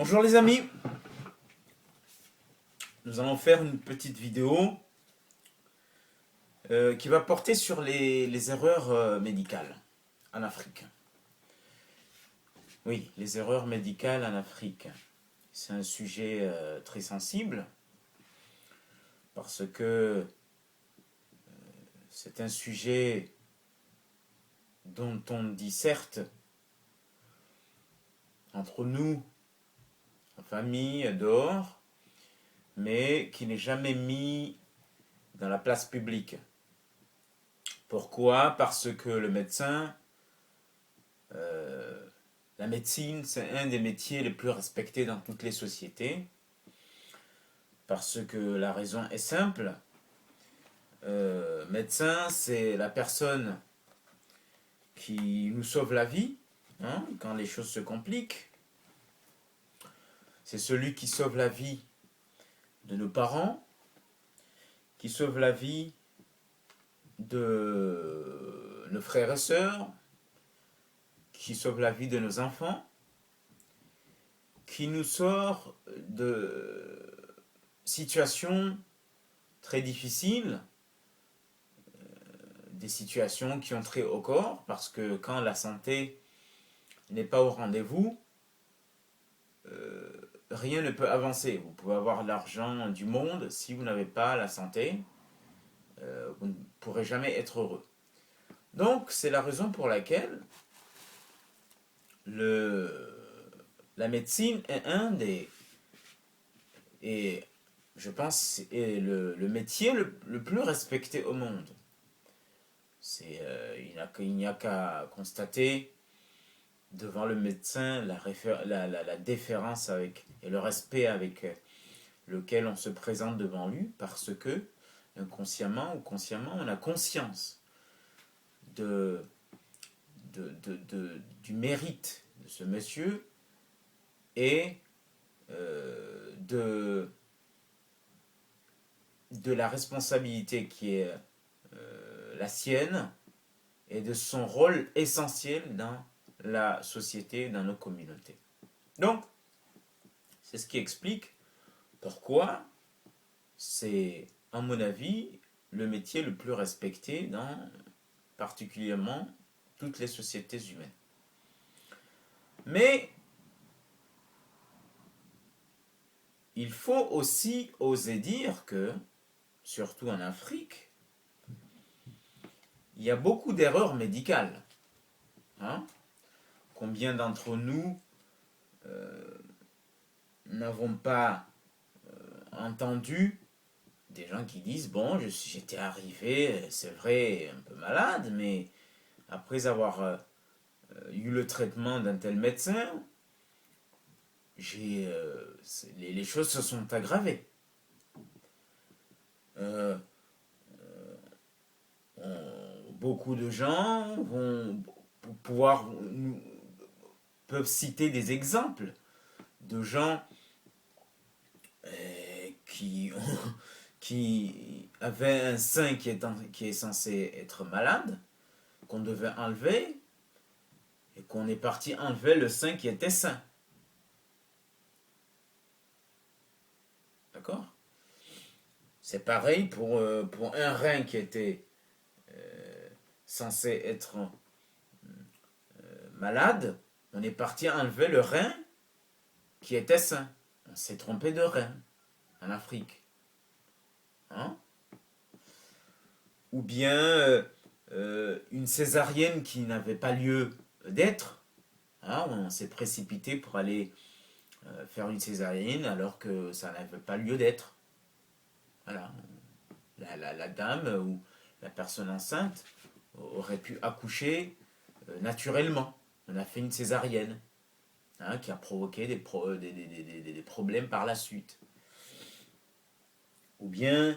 Bonjour les amis, nous allons faire une petite vidéo qui va porter sur les erreurs médicales en Afrique. Oui, les erreurs médicales en Afrique. C'est un sujet très sensible parce que c'est un sujet dont on dit certes entre nous, en famille, dehors, mais qui n'est jamais mis dans la place publique. Pourquoi? Parce que le médecin, la médecine, c'est un des métiers les plus respectés dans toutes les sociétés. Parce que la raison est simple. Médecin, c'est la personne qui nous sauve la vie, hein, quand les choses se compliquent. C'est celui qui sauve la vie de nos parents, qui sauve la vie de nos frères et sœurs, qui sauve la vie de nos enfants, qui nous sort de situations très difficiles, des situations qui ont trait au corps, parce que quand la santé n'est pas au rendez-vous, rien ne peut avancer. Vous pouvez avoir l'argent du monde, si vous n'avez pas la santé, vous ne pourrez jamais être heureux. Donc, c'est la raison pour laquelle la médecine est un des, et je pense, est le métier le plus respecté au monde. Il n'y a qu'à constater devant le médecin la déférence avec, et le respect avec lequel on se présente devant lui, parce que inconsciemment ou consciemment, on a conscience du mérite de ce monsieur et de la responsabilité qui est la sienne et de son rôle essentiel dans la société, dans nos communautés. Donc, c'est ce qui explique pourquoi c'est, à mon avis, le métier le plus respecté dans particulièrement toutes les sociétés humaines. Mais il faut aussi oser dire que, surtout en Afrique, il y a beaucoup d'erreurs médicales. Hein? Combien d'entre nous n'avons pas entendu des gens qui disent bon, j'étais arrivé, c'est vrai, un peu malade, mais après avoir eu le traitement d'un tel médecin, les choses se sont aggravées. Beaucoup de gens peuvent citer des exemples de gens qui avaient un sein qui est censé être malade, qu'on devait enlever, et qu'on est parti enlever le sein qui était sain. D'accord? C'est pareil pour un rein qui était censé être malade, on est parti enlever le rein qui était sain. On s'est trompé de rein en Afrique. Hein? Ou bien une césarienne qui n'avait pas lieu d'être. Hein? On s'est précipité pour aller faire une césarienne alors que ça n'avait pas lieu d'être. Voilà. La dame ou la personne enceinte aurait pu accoucher naturellement. On a fait une césarienne, hein, qui a provoqué des problèmes par la suite. Ou bien,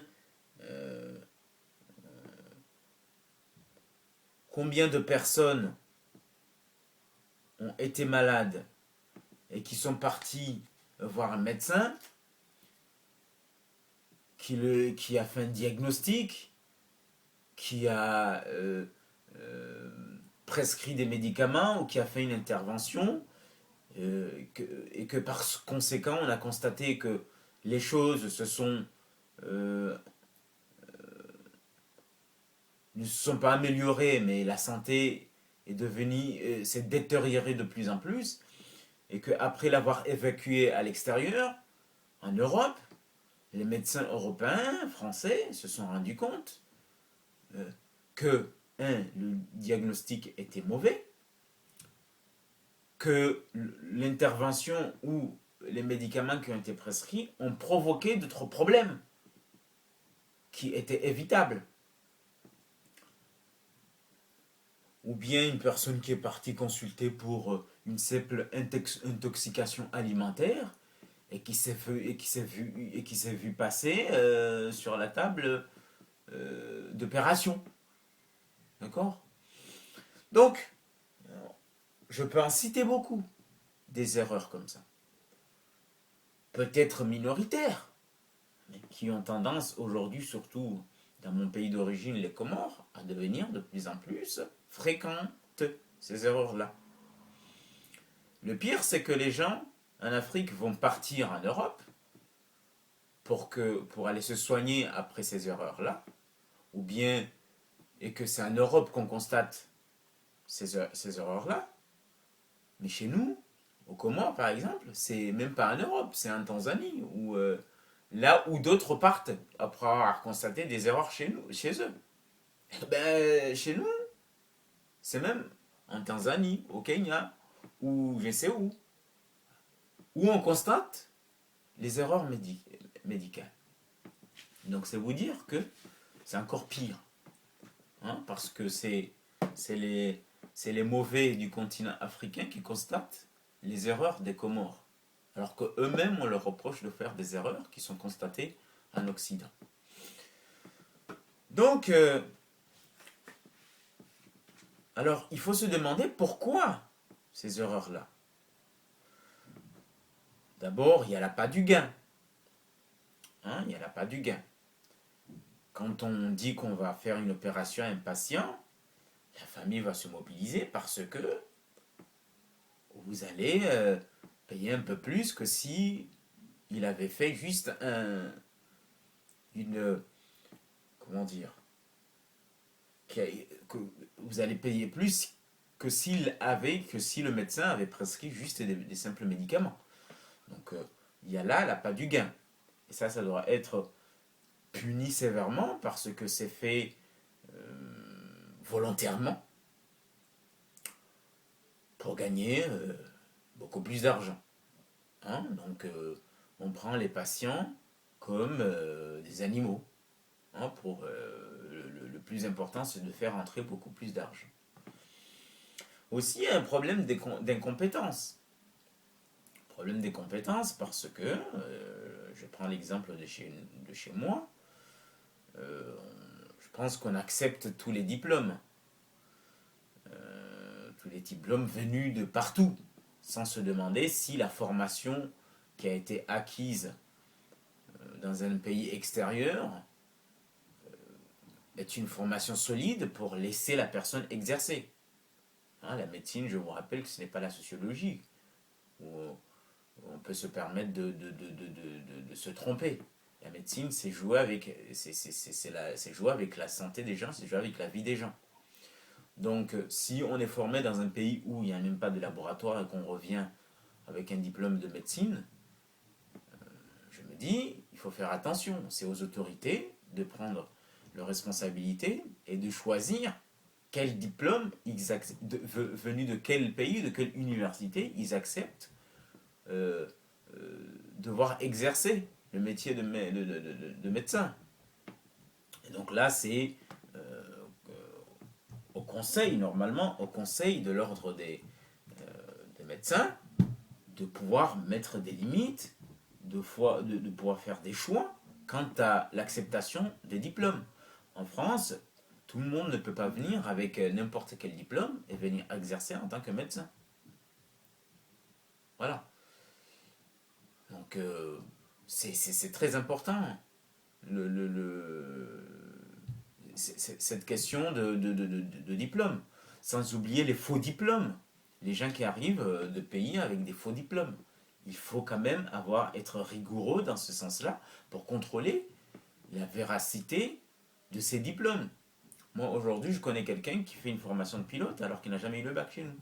combien de personnes ont été malades et qui sont partis voir un médecin qui a fait un diagnostic, qui a prescrit des médicaments ou qui a fait une intervention et que par conséquent, on a constaté que les choses euh, ne se sont pas améliorées, mais la santé s'est détériorée de plus en plus, et qu'après l'avoir évacuée à l'extérieur, en Europe, les médecins européens, français, se sont rendus compte que, le diagnostic était mauvais, que l'intervention ou les médicaments qui ont été prescrits ont provoqué d'autres problèmes qui étaient évitables. Ou bien une personne qui est partie consulter pour une simple intoxication alimentaire et qui s'est vu passer sur la table d'opération. D'accord? Donc, je peux en citer beaucoup des erreurs comme ça. Peut-être minoritaires, mais qui ont tendance aujourd'hui, surtout dans mon pays d'origine, les Comores, à devenir de plus en plus fréquentes, ces erreurs-là. Le pire, c'est que les gens en Afrique vont partir en Europe pour aller se soigner après ces erreurs-là, ou bien, et que c'est en Europe qu'on constate ces erreurs-là, mais chez nous, aux Comores par exemple, c'est même pas en Europe, c'est en Tanzanie, là où d'autres partent après avoir constaté des erreurs chez eux. Ben, chez nous, c'est même en Tanzanie, au Kenya, ou je sais où on constate les erreurs médicales. Donc c'est vous dire que c'est encore pire, hein, parce que c'est les mauvais du continent africain qui constatent les erreurs des Comores, alors qu'eux-mêmes on leur reproche de faire des erreurs qui sont constatées en Occident. Donc, alors il faut se demander pourquoi ces erreurs-là. D'abord, il y a l'appât du gain. Hein, il y a l'appât du gain. Quand on dit qu'on va faire une opération à un patient, la famille va se mobiliser parce que vous allez payer un peu plus que si il avait fait juste une, comment dire, que vous allez payer plus que si le médecin avait prescrit juste des simples médicaments. Donc il y a là l'appât du gain. Et ça doit être puni sévèrement parce que c'est fait volontairement pour gagner beaucoup plus d'argent. Hein? Donc on prend les patients comme des animaux. Hein? Le plus important, c'est de faire entrer beaucoup plus d'argent. Aussi, il y a un problème d'incompétence. Problème des compétences parce que, je prends l'exemple de chez moi, je pense qu'on accepte tous les diplômes venus de partout, sans se demander si la formation qui a été acquise dans un pays extérieur est une formation solide pour laisser la personne exercer. Hein, la médecine, je vous rappelle que ce n'est pas la sociologie, où on peut se permettre de se tromper. La médecine, c'est jouer avec la santé des gens, c'est jouer avec la vie des gens. Donc, si on est formé dans un pays où il n'y a même pas de laboratoire et qu'on revient avec un diplôme de médecine, je me dis, il faut faire attention. C'est aux autorités de prendre leurs responsabilités et de choisir quel diplôme, venu de quel pays, de quelle université, ils acceptent devoir exercer le métier de médecin. Et donc là, c'est au conseil, normalement, au conseil de l'ordre des médecins, de pouvoir mettre des limites, de pouvoir faire des choix quant à l'acceptation des diplômes. En France, tout le monde ne peut pas venir avec n'importe quel diplôme et venir exercer en tant que médecin. Voilà. Donc, c'est très important, cette question de diplôme. Sans oublier les faux diplômes. les gens qui arrivent de pays avec des faux diplômes. Il faut quand même être rigoureux dans ce sens-là pour contrôler la véracité de ces diplômes. Moi, aujourd'hui, je connais quelqu'un qui fait une formation de pilote alors qu'il n'a jamais eu le bac chez nous.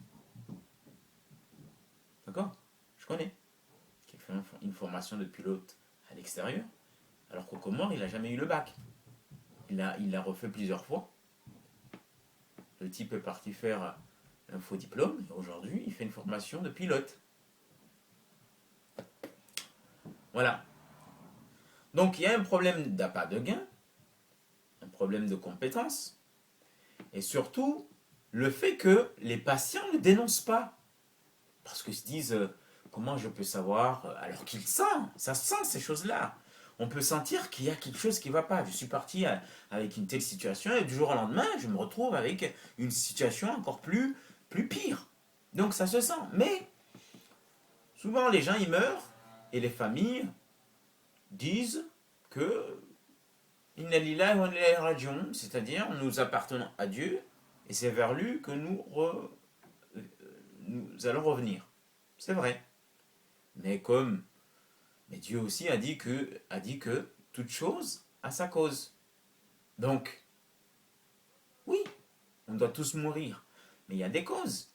D'accord? Je connais. Qui fait une formation de pilote à l'extérieur alors qu'au Comores, il n'a jamais eu le bac. Il l'a refait plusieurs fois. Le type est parti faire un faux diplôme et aujourd'hui, il fait une formation de pilote. Voilà. Donc, il y a un problème d'appât de gain, un problème de compétence, et surtout, le fait que les patients ne dénoncent pas. Parce qu'ils se disent, comment je peux savoir, alors qu'ils sentent, ça se sent ces choses-là. On peut sentir qu'il y a quelque chose qui ne va pas. Je suis parti avec une telle situation et du jour au lendemain, je me retrouve avec une situation encore plus pire. Donc ça se sent. Mais souvent, les gens, ils meurent et les familles disent que Inna lillahi wa inna ilayhi raji'un, c'est-à-dire nous appartenons à Dieu et c'est vers lui que nous allons revenir. C'est vrai. Mais Dieu aussi a dit que toute chose a sa cause. Donc, oui, on doit tous mourir. Mais il y a des causes.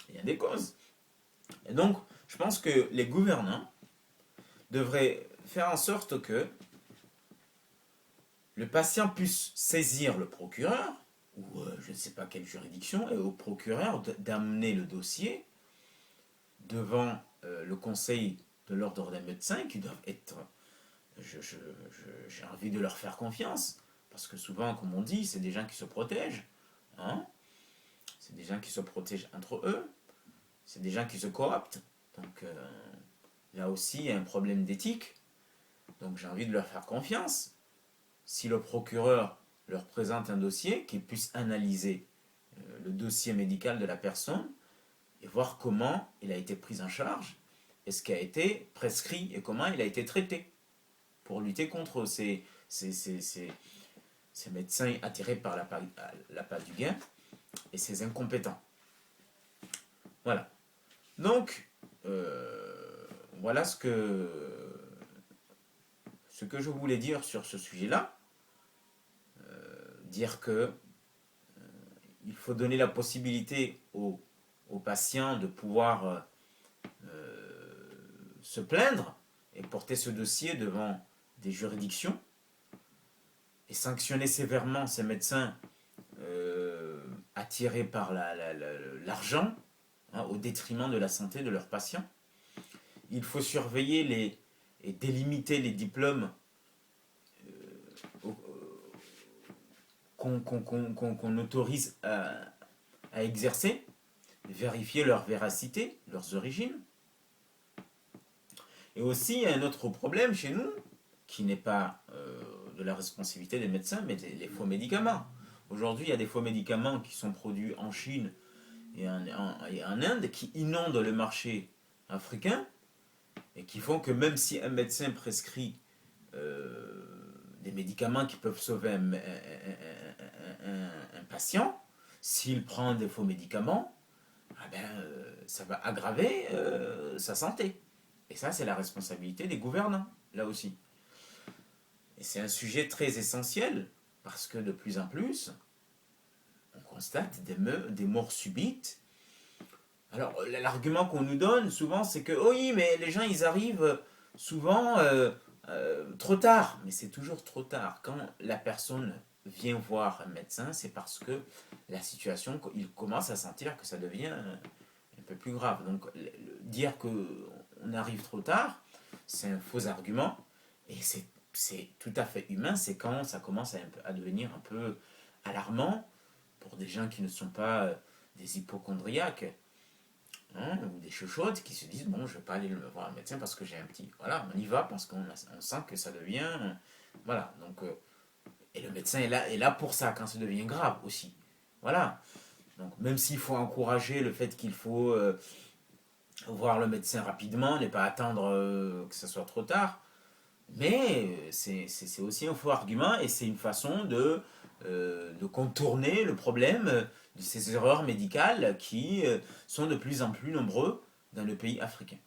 Il y a des causes. Et donc, je pense que les gouvernants devraient faire en sorte que le patient puisse saisir le procureur, ou je ne sais pas quelle juridiction, et au procureur d'amener le dossier devant le conseil de l'ordre des médecins qui doivent être... J'ai envie de leur faire confiance, parce que souvent, comme on dit, c'est des gens qui se protègent. Hein, c'est des gens qui se protègent entre eux, c'est des gens qui se cooptent. Donc là aussi, il y a un problème d'éthique. Donc j'ai envie de leur faire confiance. Si le procureur leur présente un dossier, qu'ils puissent analyser le dossier médical de la personne et voir comment il a été pris en charge et ce qui a été prescrit et comment il a été traité pour lutter contre ces médecins attirés par l'appât du gain et ces incompétents. Voilà. Donc, voilà ce que je voulais dire sur ce sujet-là. Dire que il faut donner la possibilité aux patients de pouvoir se plaindre et porter ce dossier devant des juridictions et sanctionner sévèrement ces médecins attirés par l'argent, hein, au détriment de la santé de leurs patients. Il faut surveiller et délimiter les diplômes qu'on autorise à exercer, vérifier leur véracité, leurs origines. Et aussi, il y a un autre problème chez nous, qui n'est pas de la responsabilité des médecins, mais les faux médicaments. Aujourd'hui, il y a des faux médicaments qui sont produits en Chine et en Inde, qui inondent le marché africain, et qui font que même si un médecin prescrit des médicaments qui peuvent sauver un patient, s'il prend des faux médicaments, ça va aggraver sa santé. Et ça, c'est la responsabilité des gouvernants, là aussi. Et c'est un sujet très essentiel, parce que de plus en plus, on constate des morts subites. Alors, l'argument qu'on nous donne souvent, c'est que, oh oui, mais les gens, ils arrivent souvent trop tard. Mais c'est toujours trop tard. Quand la personne vient voir un médecin, c'est parce que la situation, il commence à sentir que ça devient un peu plus grave. Donc, dire qu'on arrive trop tard, c'est un faux argument. Et c'est tout à fait humain. C'est quand ça commence à devenir un peu alarmant pour des gens qui ne sont pas des hypochondriaques. Hein, ou des chouchoutes qui se disent bon, je vais pas aller voir un médecin parce que j'ai un petit. Voilà, on y va parce qu'on sent que ça devient. Voilà, donc. Et le médecin est là pour ça, quand ça devient grave aussi. Voilà. Donc, même s'il faut encourager le fait qu'il faut voir le médecin rapidement, ne pas attendre que ça soit trop tard, mais c'est aussi un faux argument et c'est une façon de contourner le problème ces erreurs médicales qui sont de plus en plus nombreux dans le pays africain.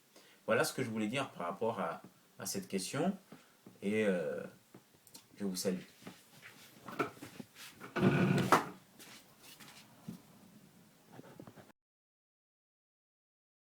Voilà ce que je voulais dire par rapport à cette question et je vous salue.